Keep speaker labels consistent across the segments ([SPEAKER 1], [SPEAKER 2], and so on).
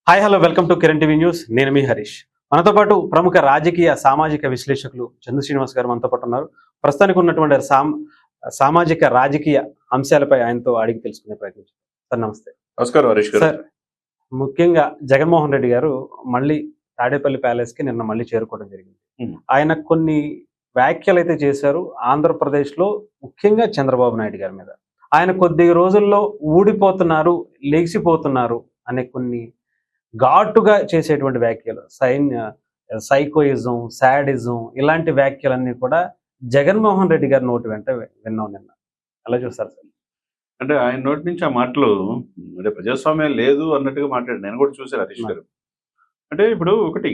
[SPEAKER 1] Hi hello welcome to Kiran TV news. నేను మీ హరీష్. మనతో పాటు ప్రముఖ రాజకీయ సామాజిక విశ్లేషకులు చందు శ్రీనివాస్ గారు మనతో పాటు ఉన్నారు. ప్రస్తుతానికి ఉన్నటువంటి సామాజిక రాజకీయ అంశాలపై ఆయనతో అడిగి తెలుసుకునే ప్రయత్నం చేద్దాం. సార్ నమస్తే.
[SPEAKER 2] నమస్కారం హరీష్ గారు.
[SPEAKER 1] సార్, ముఖ్యంగా జగన్మోహన్ రెడ్డి గారు మళ్ళీ తాడేపల్లి ప్యాలెస్ కి నిన్న మళ్ళీ చేరుకోవడం జరిగింది. ఆయన కొన్ని వ్యాఖ్యలు అయితే చేశారు ఆంధ్రప్రదేశ్లో, ముఖ్యంగా చంద్రబాబు నాయుడు గారి మీద. ఆయన కొద్ది రోజుల్లో ఊడిపోతున్నారు, లేచిపోతున్నారు అనే కొన్ని ఘాటుగా చేసేటువంటి వ్యాఖ్యలు, సైకోయిజం, శాడిజం, ఇలాంటి వ్యాఖ్యలన్నీ కూడా జగన్మోహన్ రెడ్డి గారి నోటి వెంట విన్నాం నిన్న. ఎలా చూస్తారు సార్?
[SPEAKER 2] అంటే ఆయన నోటి నుంచి ఆ మాటలు అంటే ప్రజాస్వామ్యం లేదు అన్నట్టుగా మాట్లాడారు. నేను కూడా చూశాను హరీష్ గారు. అంటే ఇప్పుడు ఒకటి,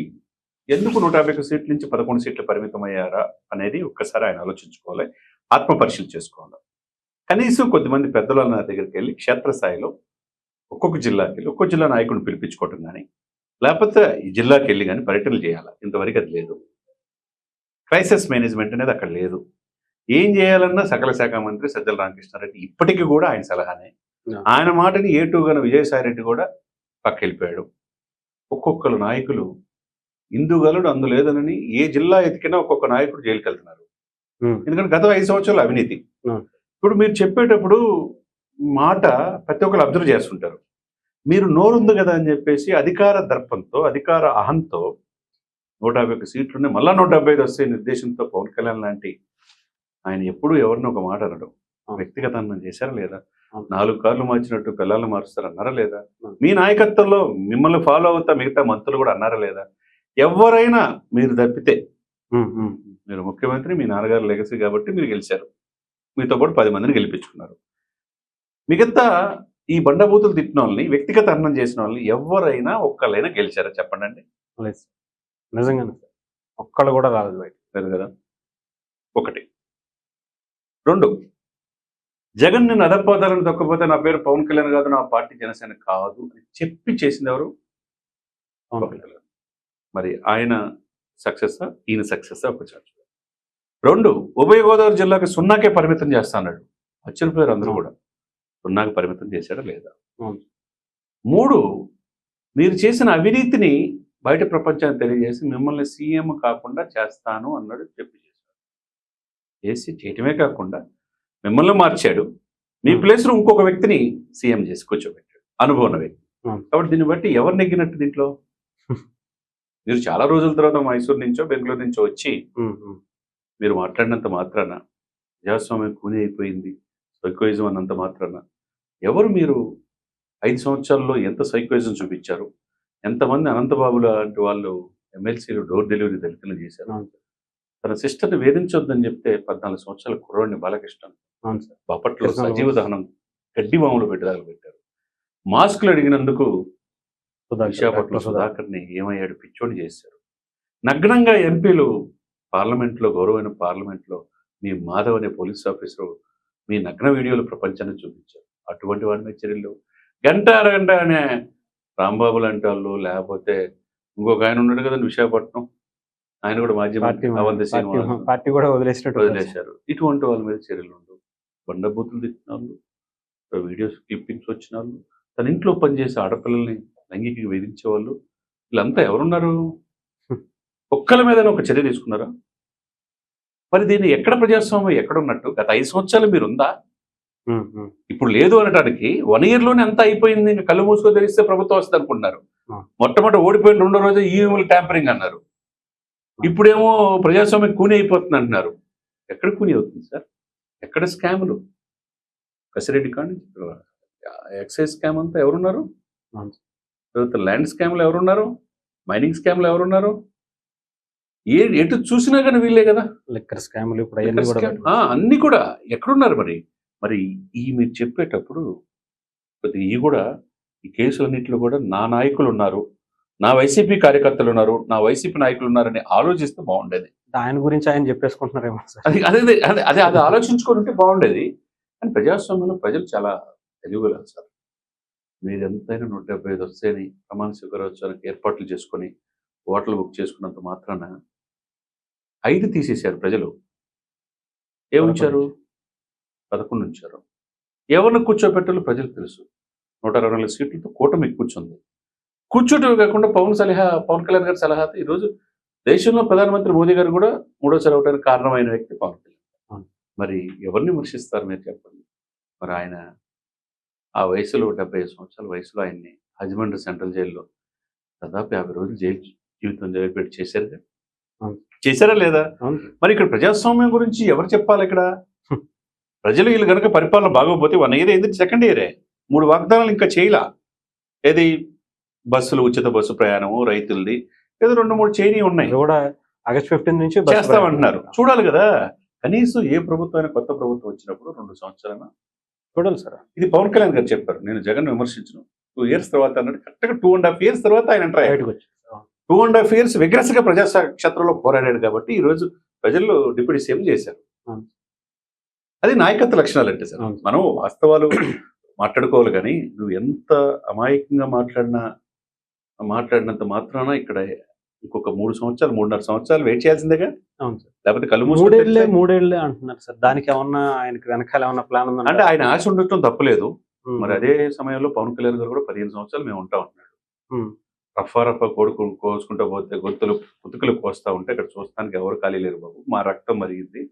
[SPEAKER 2] ఎందుకు 151 సీట్ల నుంచి 11 సీట్లు పరిమితం అయ్యారా అనేది ఒక్కసారి ఆయన ఆలోచించుకోవాలి, ఆత్మ పరిశీలన చేసుకోవాలి. కనీసం కొద్దిమంది పెద్దల దగ్గరికి వెళ్ళి క్షేత్రస్థాయిలో ఒక్కొక్క జిల్లాకి వెళ్ళి ఒక్కొక్క జిల్లా నాయకుడిని పిలిపించుకోవటం కానీ, లేకపోతే ఈ జిల్లాకి వెళ్ళి కానీ పర్యటనలు చేయాలి. ఇంతవరకు అది లేదు. క్రైసిస్ మేనేజ్మెంట్ అనేది అక్కడ లేదు. ఏం చేయాలన్నా సకల శాఖ మంత్రి సజ్జల రామకృష్ణారెడ్డి ఇప్పటికీ కూడా ఆయన సలహానే. ఆయన మాటని ఏటూగన విజయసాయి రెడ్డి కూడా పక్కెళ్ళిపోయాడు. ఒక్కొక్కరు నాయకులు ఇందుగలడు అందు లేదనని ఏ జిల్లా ఎతికినా ఒక్కొక్క నాయకుడు జైలుకి వెళ్తున్నారు. ఎందుకంటే గత 5 సంవత్సరాలు అవినీతి. ఇప్పుడు మీరు చెప్పేటప్పుడు మాట ప్రతి ఒక్కరు అబ్జర్వ్ చేస్తుంటారు. మీరు నోరుంది కదా అని చెప్పేసి అధికార దర్పంతో, అధికార అహంతో 151 సీట్లున్నాయి, మళ్ళా 175 వస్తే నిర్దేశంతో పవన్ కళ్యాణ్ లాంటి ఆయన ఎప్పుడు ఎవరిని ఒక మాట అనడం. వ్యక్తిగతంగా చేశారా లేదా? 4 కార్లు మార్చినట్టు పిల్లల్ని మారుస్తారు అన్నారా లేదా? మీ నాయకత్వంలో మిమ్మల్ని ఫాలో అవుతా మిగతా మంత్రులు కూడా అన్నారా లేదా? ఎవరైనా మీరు తప్పితే, మీరు ముఖ్యమంత్రి, మీ నాన్నగారు లెగసీ కాబట్టి మీరు గెలిచారు, మీతో పాటు 10 మందిని గెలిపించుకున్నారు. మిగతా ఈ బండబూతులు తిట్టిన వాళ్ళని, వ్యక్తిగత అన్నం చేసిన వాళ్ళని ఎవరైనా ఒక్కళ్ళైనా గెలిచారా చెప్పండి.
[SPEAKER 1] నిజంగానే ఒక్కళ్ళు కూడా రాలేదు బయట.
[SPEAKER 2] లేదు కదా. ఒకటి. 2, జగన్ నేను అదపోతారని తొక్కపోతే నా పేరు పవన్ కళ్యాణ్ కాదు, నా పార్టీ జనసేన కాదు అని చెప్పి చేసింది ఎవరు? పవన్ కళ్యాణ్. మరి ఆయన సక్సెస్సా, ఈయన సక్సెస్సా? ఒక చార్జ్. 2, ఉభయ గోదావరి జిల్లాకి 0కే పరిమితం చేస్తా అన్నాడు. వచ్చిన పేరు అందరూ కూడా 0కి పరిమితం చేశాడా లేదా? 3, మీరు చేసిన అవినీతిని బయట ప్రపంచానికి తెలియజేసి మిమ్మల్ని సీఎం కాకుండా చేస్తాను అన్నాడు. చేశాడు. చేసి చేయటమే కాకుండా మిమ్మల్ని మార్చాడు. మీ ప్లేస్లో ఇంకొక వ్యక్తిని సీఎం చేసి కూర్చోబెట్టాడు, అనుభవం వ్యక్తి. కాబట్టి దీన్ని బట్టి ఎవరు నెగ్గినట్టు దీంట్లో? మీరు చాలా రోజుల తర్వాత మైసూరు నుంచో బెంగళూరు నుంచో వచ్చి మీరు మాట్లాడినంత మాత్రాన ప్రజాస్వామ్యం కూని అయిపోయింది, సైకోయిజం అన్నంత మాత్రాన ఎవరు మీరు 5 సంవత్సరాల్లో ఎంత సైకోయిజం చూపించారు? ఎంతమంది అనంతబాబు లాంటి వాళ్ళు ఎమ్మెల్సీలు డోర్ డెలివరీ దళితులు చేశారు? తన సిస్టర్ని వేధించొద్దని చెప్తే 14 సంవత్సరాల కుర్రోడిని బాలకృష్ణ బాపట్లో సజీవ దహనం గడ్డి మామూలు పెట్టారు. మాస్కులు అడిగినందుకు విశాఖపట్నం సుధాకర్ని ఏమయ్యాడు, పిచ్చోడి చేశారు. నగ్నంగా ఎంపీలు పార్లమెంట్లో, గౌరవమైన పార్లమెంట్లో మీ మాధవ్ అనే పోలీస్ ఆఫీసరు మీ నగ్న వీడియోలు ప్రపంచాన్ని చూపించారు. అటువంటి వాడి మీద చర్యలు. గంట అరగంట అనే రాంబాబు లాంటి వాళ్ళు, లేకపోతే ఇంకొక ఆయన ఉన్నాడు కదండి విశాఖపట్నం, ఆయన కూడా
[SPEAKER 1] పార్టీ కూడా
[SPEAKER 2] వదిలేశారు. ఇటువంటి వాళ్ళ మీద చర్యలు ఉండవు. బండబూతులు తిట్టిన వాళ్ళు, వీడియోస్ క్లిప్పింగ్స్ వచ్చిన వాళ్ళు, తన ఇంట్లో పనిచేసే ఆడపిల్లల్ని లైంగిక వేధించే వాళ్ళు, వీళ్ళంతా ఎవరున్నారు? ఒక్కల మీద ఒక చర్య తీసుకున్నారా? మరి దీన్ని ఎక్కడ ప్రజాస్వామ్యం ఎక్కడున్నట్టు? గత 5 సంవత్సరాలు మీరు ఉందా? ఇప్పుడు లేదు అనడానికి 1 ఇయర్లోనే అంతా అయిపోయింది. ఇంకా కళ్ళు మూసుకో తెలిస్తే ప్రభుత్వం వస్తుంది అనుకుంటున్నారు. మొట్టమొదటి ఓడిపోయిన 2వ రోజు ఈవీఎంలు ట్యాంపరింగ్ అన్నారు. ఇప్పుడేమో ప్రజాస్వామ్యం కూని అయిపోతుంది అంటున్నారు. ఎక్కడ కూని అవుతుంది సార్? ఎక్కడ స్కాములు? కసిరెడ్డి కానీ ఎక్సైజ్ స్కామ్ అంతా ఎవరున్నారు? ల్యాండ్ స్కామ్లు ఎవరున్నారు? మైనింగ్ స్కామ్లు ఎవరున్నారు? ఎటు చూసినా కానీ వీళ్ళే కదా.
[SPEAKER 1] లిక్కర్ స్కామ్లు
[SPEAKER 2] అన్ని కూడా ఎక్కడున్నారు? మరి ఈ మీరు చెప్పేటప్పుడు కొద్దిగా ఈ కూడా ఈ కేసులన్నింటిలో కూడా నా నాయకులు ఉన్నారు, నా వైసీపీ కార్యకర్తలు ఉన్నారు, నా వైసీపీ నాయకులు ఉన్నారని ఆలోచిస్తే బాగుండేది.
[SPEAKER 1] ఆయన గురించి ఆయన చెప్పేసుకుంటున్నారేమో.
[SPEAKER 2] అదే ఆలోచించుకుంటే బాగుండేది. కానీ ప్రజాస్వామ్యంలో ప్రజలు చాలా తెలియగలరు సార్. మీరు ఎంతైనా 175 వస్తేని ప్రమాణ స్వీకారోత్సవానికి ఏర్పాట్లు చేసుకొని హోటల్ బుక్ చేసుకున్నంత మాత్రాన 5 తీసేశారు ప్రజలు. ఏముంచారు? 11 ఉంచారు. ఎవరిని కూర్చోబెట్టాలో ప్రజలకు తెలుసు. 124 సీట్లతో కూటమి కూర్చుంది. కూర్చోటమే కాకుండా పవన్ కళ్యాణ్ గారి సలహాతో ఈరోజు దేశంలో ప్రధానమంత్రి మోదీ గారు కూడా మూడోసారి అవడానికి కారణమైన వ్యక్తి పవన్ కళ్యాణ్. మరి ఎవరిని విమర్శిస్తారు మీరు చెప్పండి? మరి ఆయన ఆ వయసులో 75 సంవత్సరాల వయసులో ఆయన్ని హజ్మండ్రి సెంట్రల్ జైల్లో దాదాపు 50 రోజులు జైలు జీవితం పెట్టి చేశారు కదా? చేశారా లేదా? మరి ఇక్కడ ప్రజాస్వామ్యం గురించి ఎవరు చెప్పాలి ఇక్కడ? ప్రజలు వీళ్ళు కనుక పరిపాలన బాగోకపోతే 1 ఇయర్ అయింది, సెకండ్ ఇయరే 3 వాగ్దానాలు ఇంకా చేయలా. ఏది బస్సులు ఉచిత బస్సు ప్రయాణము, రైతులది ఏదో 2-3 చేయని ఉన్నాయి
[SPEAKER 1] కూడా. ఆగస్ట్ 15 నుంచి
[SPEAKER 2] చేస్తామంటున్నారు. చూడాలి కదా, కనీసం ఏ ప్రభుత్వం అయినా కొత్త ప్రభుత్వం వచ్చినప్పుడు 2 సంవత్సరాలు
[SPEAKER 1] చూడాలి సార్. ఇది
[SPEAKER 2] పవన్ కళ్యాణ్ గారు చెప్పారు. నేను జగన్ విమర్శించను, 2 ఇయర్స్ తర్వాత అన్నట్టు కరెక్ట్గా 2.5 ఇయర్స్ తర్వాత ఆయన అంటారు. 2.5 ఇయర్స్ విగ్రస్ గా ప్రజా క్షేత్రంలో పోరాడాడు కాబట్టి ఈ రోజు ప్రజలు డిప్యూటీ సీఎం చేశారు. అది నాయకత్వ లక్షణాలు అంటే సార్. మనం వాస్తవాలు మాట్లాడుకోవాలి కానీ నువ్వు ఎంత అమాయకంగా మాట్లాడినంత మాత్రాన ఇక్కడ ఇంకొక 3 సంవత్సరాలు 3.5 సంవత్సరాలు వెయిట్ చేయాల్సిందేగా. లేకపోతే కళ్ళు
[SPEAKER 1] మూడేళ్లే అంటున్నారు సార్. దానికి ఏమన్నా ఆయనకి వెనకాల ఏమన్నా ప్లాన్ ఉందా
[SPEAKER 2] అంటే? ఆయన ఆశ ఉండటం తప్పలేదు. మరి అదే సమయంలో పవన్ కళ్యాణ్ గారు కూడా 15 సంవత్సరాలు మేము ఉంటా ఉంటున్నాడు. రఫా కొడుకు కోసుకుంటా పోతే కుతుకులు కోస్తా ఉంటే ఇక్కడ చూస్తానికి ఎవరు ఖాళీ లేరు బాబు, మా రక్తం మరిగింది,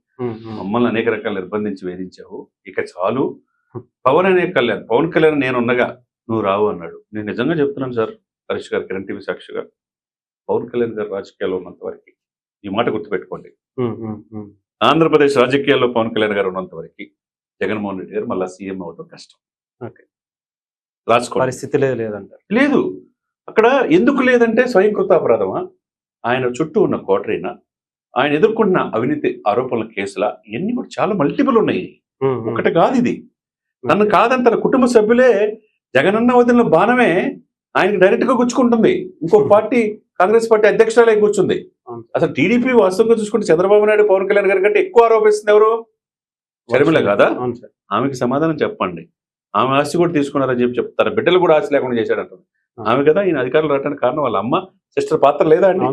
[SPEAKER 2] మమ్మల్ని అనేక రకాలు నిర్బంధించి వేధించావు, ఇక చాలు. పవన్ కళ్యాణ్ నేను ఉండగా నువ్వు రావు అన్నాడు. నేను నిజంగా చెప్తున్నాను సార్, హరీష్ గారు, కిరణ్ టీవీ సాక్షిగా, పవన్ కళ్యాణ్ గారు రాజకీయాల్లో ఉన్నంత వరకు ఈ మాట గుర్తుపెట్టుకోండి, ఆంధ్రప్రదేశ్ రాజకీయాల్లో పవన్ కళ్యాణ్ గారు ఉన్నంత వరకు జగన్మోహన్ రెడ్డి గారు మళ్ళీ సీఎం అవడం కష్టం. రాసుకోండి.
[SPEAKER 1] పరిస్థితి లేదంటారు.
[SPEAKER 2] లేదు. అక్కడ ఎందుకు లేదంటే స్వయంకృత అపరాధమా, ఆయన చుట్టూ ఉన్న కోటరీనా, ఆయన ఎదుర్కొన్న అవినీతి ఆరోపణల కేసుల ఇవన్నీ కూడా చాలా మల్టిపుల్ ఉన్నాయి. ఒకటి కాదు ఇది. నన్ను కాదని తన కుటుంబ సభ్యులే జగనన్న వదిలిన బాణమే ఆయనకి డైరెక్ట్ గా గుచ్చుకుంటుంది. ఇంకో పార్టీ కాంగ్రెస్ పార్టీ అధ్యక్షురాలే కూర్చుంది. అసలు టీడీపీ వాస్తవంగా చూసుకుంటే చంద్రబాబు నాయుడు పవన్ కళ్యాణ్ గారి కంటే ఎక్కువ ఆరోపిస్తుంది ఎవరు? షర్మిల కాదా? ఆమెకి సమాధానం చెప్పండి. ఆమె ఆస్తి కూడా తీసుకున్నారని చెప్తారు. బిడ్డలు కూడా ఆస్తి లేకుండా చేశాడంటారు. ఆమె కదా ఈయన అధికారులు రావడానికి కారణం. వాళ్ళ అమ్మ సిస్టర్ పాత్ర లేదా అండి?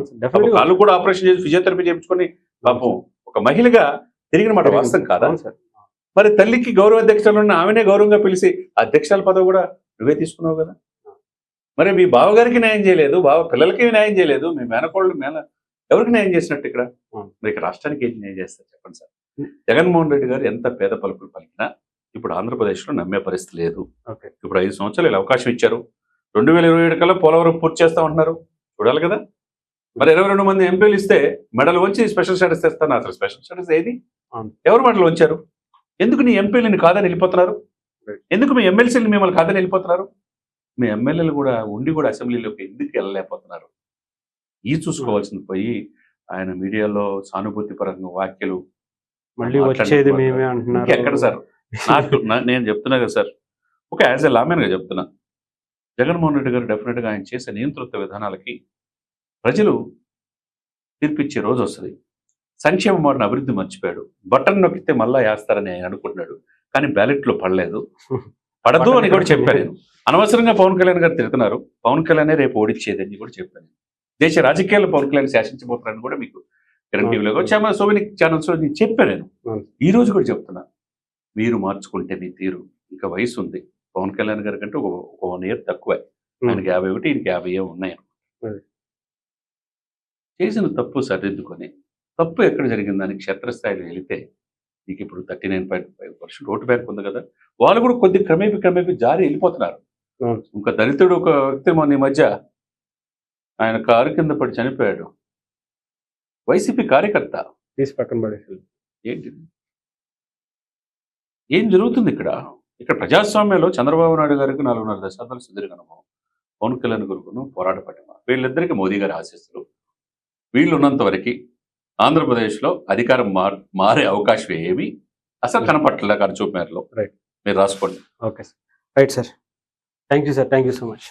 [SPEAKER 2] వాళ్ళు కూడా ఆపరేషన్ చేసి ఫిజియోథెరపీ చేయించుకొని పాపం ఒక మహిళగా తిరిగిన మాట వాస్తవం కాదా? మరి తల్లికి గౌరవ అధ్యక్షులు ఉన్న ఆమెనే గౌరవంగా పిలిచి అధ్యక్షుల పదవి కూడా నువ్వే తీసుకున్నావు కదా. మరి మీ బావగారికి న్యాయం చేయలేదు, పిల్లలకి న్యాయం చేయలేదు, మీ మేనకోళ్ళు ఎవరికి న్యాయం చేసినట్టు ఇక్కడ? మరి ఇక రాష్ట్రానికి ఏం న్యాయం చేస్తారు చెప్పండి సార్. జగన్మోహన్ రెడ్డి గారు ఎంత పేద పలుకులు పలికినా ఇప్పుడు ఆంధ్రప్రదేశ్లో నమ్మే పరిస్థితి లేదు. ఇప్పుడు 5 సంవత్సరాలు ఇలా అవకాశం ఇచ్చారు. 2027 కల్లా పోలవరం పూర్తి చేస్తా ఉంటున్నారు. చూడాలి కదా. మరి 22 మంది ఎంపీలు ఇస్తే మెడల్ వంచి స్పెషల్ స్టేటస్ తెస్తాను. అసలు స్పెషల్ స్టేటస్ ఏది? ఎవరు మెడల్ వంచారు? ఎందుకు నీ ఎంపీలని కాదని వెళ్ళిపోతున్నారు? ఎందుకు మీ ఎమ్మెల్సీలు మిమ్మల్ని కాదని వెళ్ళిపోతున్నారు? మీ ఎమ్మెల్యేలు కూడా ఉండి కూడా అసెంబ్లీలోకి ఎందుకు వెళ్ళలేకపోతున్నారు? చూసుకోవాల్సింది పోయి ఆయన మీడియాలో సానుభూతి పరంగా వ్యాఖ్యలు
[SPEAKER 1] మళ్ళీ వచ్చేది మేమే అంటున్నారు.
[SPEAKER 2] ఎక్కడ సార్? నేను చెప్తున్నా కదా సార్, ఒక యాజ్ ఎ లామెన్ గా చెప్తున్నా, జగన్మోహన్ రెడ్డి గారు డెఫినెట్ గా ఆయన చేసే నియంతృత్వ విధానాలకి ప్రజలు తీర్పిచ్చే రోజు వస్తుంది. సంక్షేమ మారిన అభివృద్ధి మర్చిపోయాడు. బటన్ నొక్కితే మళ్ళా వేస్తారని ఆయన అనుకుంటున్నాడు, కానీ బ్యాలెట్ లో పడలేదు, పడదు అని కూడా చెప్పాను నేను. అనవసరంగా పవన్ కళ్యాణ్ గారు తిడుతున్నారు. పవన్ కళ్యాణ్ రేపు ఓడిచ్చేదని కూడా చెప్పాను. దేశ రాజకీయాల్లో పవన్ కళ్యాణ్ శాసించబోతున్నారని కూడా మీకు కిరణ్ టీవీలో సో మెనీ ఛానల్స్ లో నేను చెప్పాను. నేను ఈ రోజు కూడా చెప్తున్నా, మీరు మార్చుకుంటే మీ తీరు. ఇంకా వయసు ఉంది పవన్ కళ్యాణ్ గారి కంటే ఒక 1 ఇయర్ తక్కువే. ఆయనకి 51, ఈయనకి 50 ఉన్నాయి. చేసిన తప్పు సరిదిద్దుకొని, తప్పు ఎక్కడ జరిగిందని క్షేత్రస్థాయిలో వెళితే మీకు ఇప్పుడు 39.5% ఓటు బ్యాంక్ ఉంది కదా, వాళ్ళు కూడా కొద్ది క్రమేపీ జారి వెళ్ళిపోతున్నారు. ఇంకా దళితుడు ఒక వ్యక్తి మొన్న ఈ మధ్య ఆయన కారు కింద పడి చనిపోయాడు. వైసీపీ కార్యకర్త
[SPEAKER 1] తీసి పక్కన పడేసి.
[SPEAKER 2] ఏంటి ఏం జరుగుతుంది ఇక్కడ? ఇక్కడ ప్రజాస్వామ్యంలో చంద్రబాబు నాయుడు గారికి 4.5 దశాబ్దాల సుదీర్ఘ అనుభవం, పవన్ కళ్యాణ్ గారికి పోరాట పటిమ, వీళ్ళిద్దరికి మోదీ గారి ఆశీస్సులు. వీళ్ళు ఉన్నంత వరకు ఆంధ్రప్రదేశ్లో అధికారం మారే అవకాశం ఏమి అసలు కనపట్ల గారు చూపు మేరలో.
[SPEAKER 1] రైట్,
[SPEAKER 2] మీరు రాసుకోండి.
[SPEAKER 1] Okay sir. Right sir, thank you sir, thank you so much.